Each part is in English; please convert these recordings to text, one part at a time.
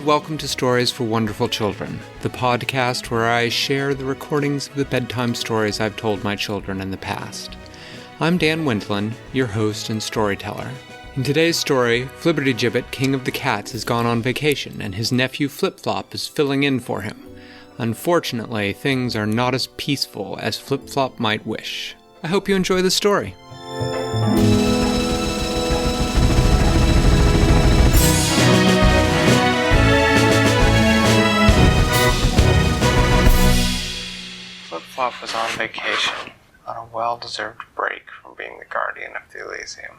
and welcome to Stories for Wonderful Children, the podcast where I share the recordings of the bedtime stories I've told my children in the past. I'm Dan Wendland, your host and storyteller. In today's story, Flibbertygibit, King of the Cats, has gone on vacation, and his nephew Flip-Flop is filling in for him. Unfortunately, things are not as peaceful as Flip-Flop might wish. I hope you enjoy the story. Flip-Flop was on vacation, on a well-deserved break from being the guardian of the Elysium.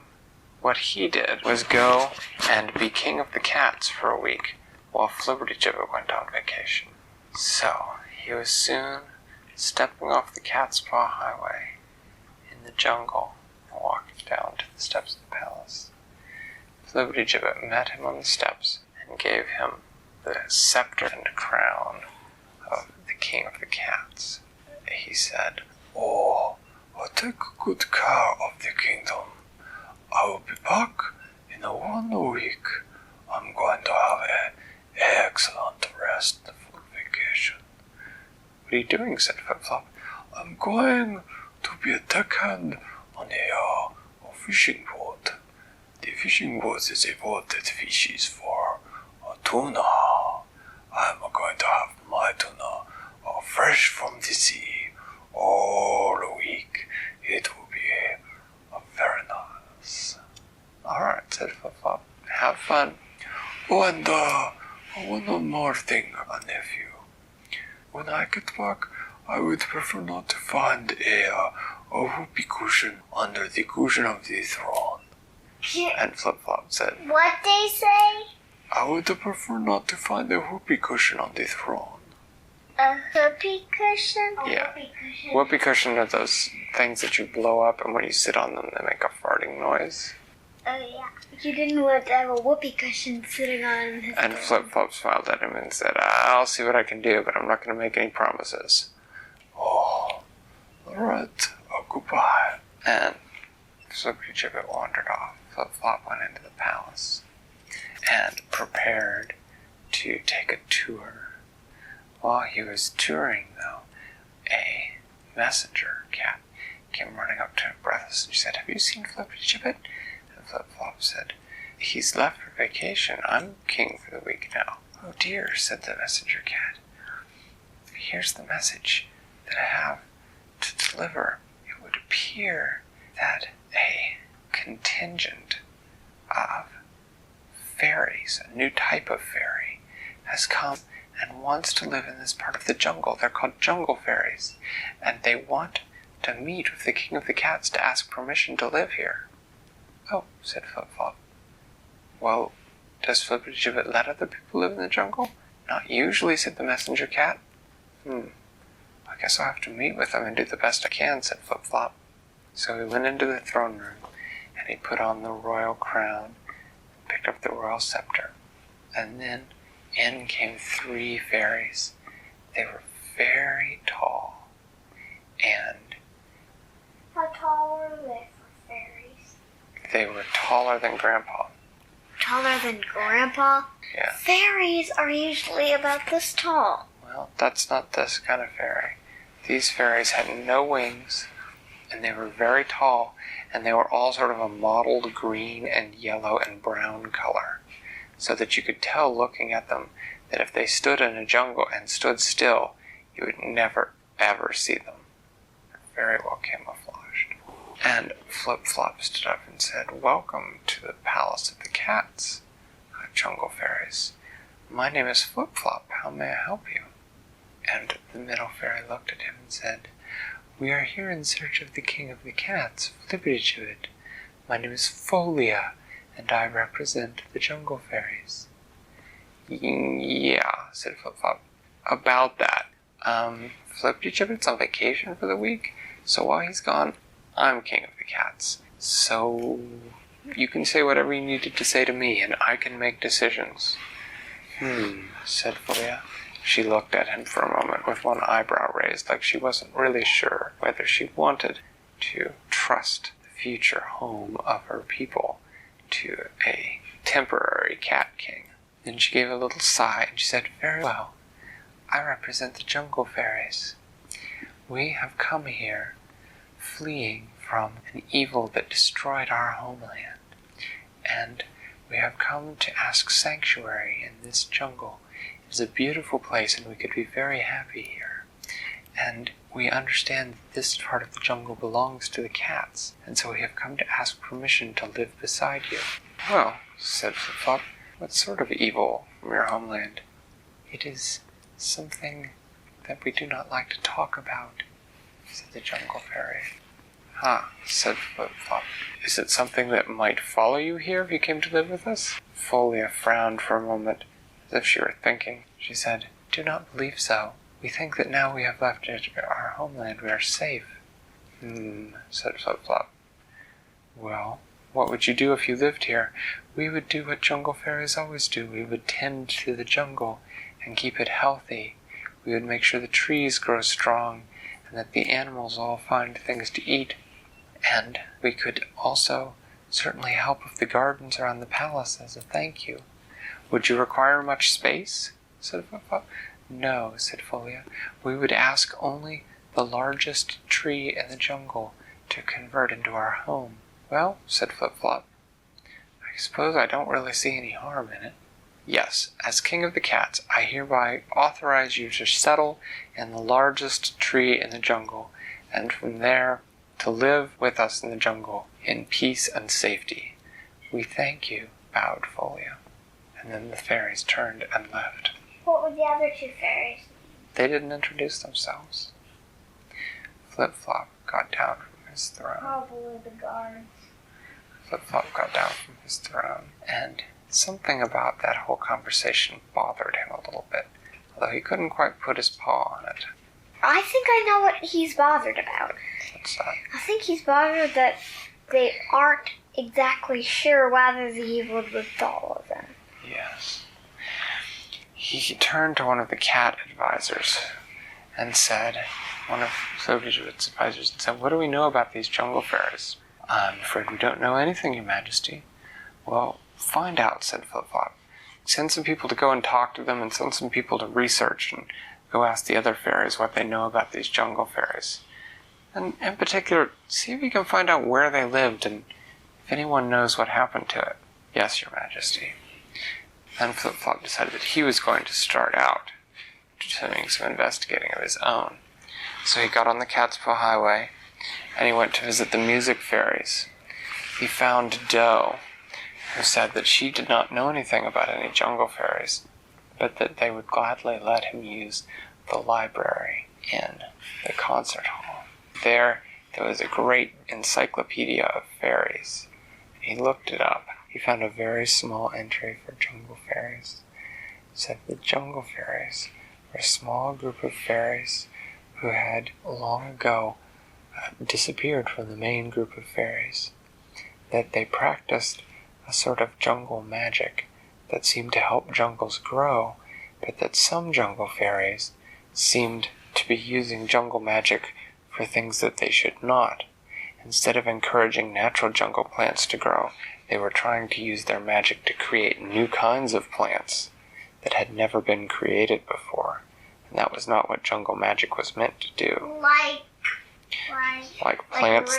What he did was go and be king of the cats for a week, while Flibbertygibit went on vacation. So, he was soon stepping off the Cat's Paw Highway in the jungle and walking down to the steps of the palace. Flibbertygibit met him on the steps and gave him the scepter and crown of the king of the cats. He said, "Oh, I'll take good care of the kingdom. I will be back in 1 week. I'm going to have an excellent restful vacation." "What are you doing?" said Flip-Flop. "I'm going to be a deckhand on a fishing boat. The fishing boat is a boat that fishes for tuna. I'm going to have my tuna fresh from the sea all week. It will be very nice." "Alright," said Flip-Flop. "Have fun." "Oh, and one more thing, nephew. When I get back, I would prefer not to find a whoopee cushion under the cushion of the throne." And Flip-Flop said, "What they say?" "I would prefer not to find a whoopee cushion on the throne." A whoopee cushion? Yeah. Whoopee cushion are those things that you blow up, and when you sit on them, they make a farting noise. Oh, yeah. You didn't want to have a whoopee cushion sitting on his And Flip-Flop smiled at him and said, "I'll see what I can do, but I'm not going to make any promises." "Oh, alright. Goodbye." And Flibbertygibit wandered off. Flip-Flop went into the palace and prepared to take a tour. While he was touring, though, a messenger cat came running up to him breathless, and she said, "Have you seen Flibbertygibit?" And Flip-Flop said, "He's left for vacation. I'm king for the week now." "Oh dear," said the messenger cat. "Here's the message that I have to deliver. It would appear that a contingent of fairies, a new type of fairy, has come and wants to live in this part of the jungle. They're called jungle fairies, and they want to meet with the king of the cats to ask permission to live here." "Oh," said Flip-Flop. "Well, does Flibbertygibit let other people live in the jungle?" "Not usually," said the messenger cat. "I guess I'll have to meet with them and do the best I can," said Flip-Flop. So he went into the throne room, and he put on the royal crown, and picked up the royal scepter, and then in came 3 fairies. They were very tall, and... How tall were they for fairies? They were taller than Grandpa. Taller than Grandpa? Yeah. Fairies are usually about this tall. Well, that's not this kind of fairy. These fairies had no wings, and they were very tall, and they were all sort of a mottled green and yellow and brown color, so that you could tell looking at them that if they stood in a jungle and stood still, you would never, ever see them. They're very well camouflaged. And Flip-Flop stood up and said, "Welcome to the Palace of the Cats, jungle fairies. My name is Flip-Flop. How may I help you?" And the middle fairy looked at him and said, "We are here in search of the king of the cats, Flibbertygibit. My name is Folia, and I represent the jungle fairies." "Yeah," said Flip-Flop. "About that. Flibbertygibit's on vacation for the week, so while he's gone, I'm king of the cats. So you can say whatever you needed to say to me, and I can make decisions." Said Folia. She looked at him for a moment with one eyebrow raised, like she wasn't really sure whether she wanted to trust the future home of her people to a temporary cat king. Then she gave a little sigh, and she said, "Very well. I represent the jungle fairies. We have come here fleeing from an evil that destroyed our homeland. And we have come to ask sanctuary in this jungle. It is a beautiful place, and we could be very happy here. And we understand that this part of the jungle belongs to the cats, and so we have come to ask permission to live beside you." "Well," said Flip-Flop, "what sort of evil from your homeland?" "It is something that we do not like to talk about," said the jungle fairy. "Huh," said Flip-Flop. "Is it something that might follow you here if you came to live with us?" Folia frowned for a moment, as if she were thinking. She said, "Do not believe so. We think that now we have left our homeland, we are safe." Said Flip-Flop. "Well, what would you do if you lived here?" "We would do what jungle fairies always do. We would tend to the jungle and keep it healthy. We would make sure the trees grow strong and that the animals all find things to eat. And we could also certainly help with the gardens around the palace as a thank you." "Would you require much space?" said Flip-Flop. "No," said Folia. "We would ask only the largest tree in the jungle to convert into our home." "Well," said Flip-Flop, "I suppose I don't really see any harm in it. Yes, as King of the Cats, I hereby authorize you to settle in the largest tree in the jungle, and from there to live with us in the jungle in peace and safety." "We thank you," bowed Folia. And then the fairies turned and left. What were the other two fairies? They didn't introduce themselves. Flip-Flop got down from his throne. Probably the guards. Flip-Flop got down from his throne, and something about that whole conversation bothered him a little bit, although he couldn't quite put his paw on it. I think I know what he's bothered about. What's that? I think he's bothered that they aren't exactly sure whether the evil would follow them. Yes. He turned to one of the cat advisors and said, one of Flibbertygibit's advisors, and said, "What do we know about these jungle fairies?" "I'm afraid we don't know anything, Your Majesty." "Well, find out," said Flip-Flop. "Send some people to go and talk to them, and send some people to research and go ask the other fairies what they know about these jungle fairies. And in particular, see if you can find out where they lived and if anyone knows what happened to it." "Yes, Your Majesty." Then Flip-Flop decided that he was going to start out doing some investigating of his own. So he got on the Cat's-Paw Highway, and he went to visit the music fairies. He found Doe, who said that she did not know anything about any jungle fairies, but that they would gladly let him use the library in the concert hall. There was a great encyclopedia of fairies. He looked it up. He found a very small entry for jungle fairies. It said the jungle fairies were a small group of fairies who had long ago disappeared from the main group of fairies. That they practiced a sort of jungle magic that seemed to help jungles grow, but that some jungle fairies seemed to be using jungle magic for things that they should not. Instead of encouraging natural jungle plants to grow, they were trying to use their magic to create new kinds of plants that had never been created before. And that was not what jungle magic was meant to do. Like plants, like plants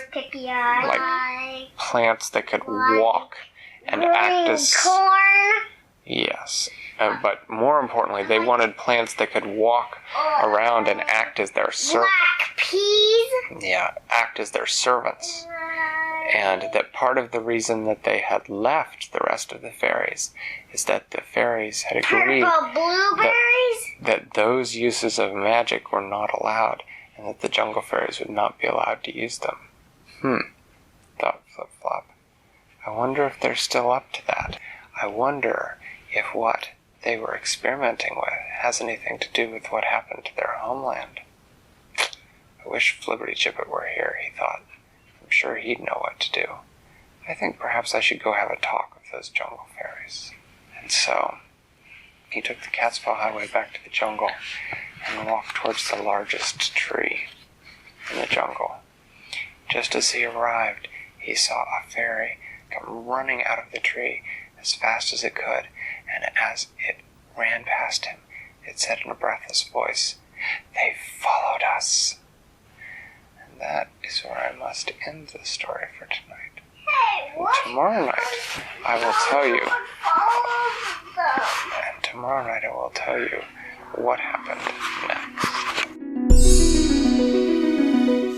that could walk and act as corn. Yes, but more importantly, they wanted plants that could walk around and act as their servants. Black peas. Yeah, act as their servants. And that part of the reason that they had left the rest of the fairies is that the fairies had agreed that those uses of magic were not allowed, and that the jungle fairies would not be allowed to use them. Thought Flip-Flop. I wonder if they're still up to that. I wonder if what they were experimenting with has anything to do with what happened to their homeland. I wish Flibbertygibit were here, he thought. I'm sure he'd know what to do. I think perhaps I should go have a talk with those jungle fairies. And so, he took the Cat's-Paw Highway back to the jungle and walked towards the largest tree in the jungle. Just as he arrived, he saw a fairy come running out of the tree as fast as it could, and as it ran past him, it said in a breathless voice, "They followed us." And that is where I must end the story for tonight. And tomorrow night, I will tell you. And tomorrow night, I will tell you what happened next.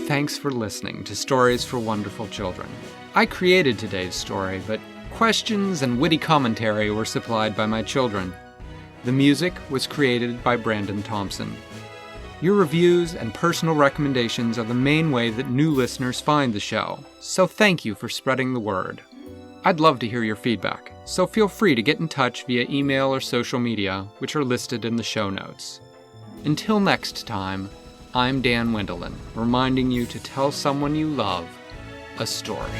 Thanks for listening to Stories for Wonderful Children. I created today's story, but questions and witty commentary were supplied by my children. The music was created by Brandon Thompson. Your reviews and personal recommendations are the main way that new listeners find the show, so thank you for spreading the word. I'd love to hear your feedback, so feel free to get in touch via email or social media, which are listed in the show notes. Until next time, I'm Dan Wendelin, reminding you to tell someone you love a story.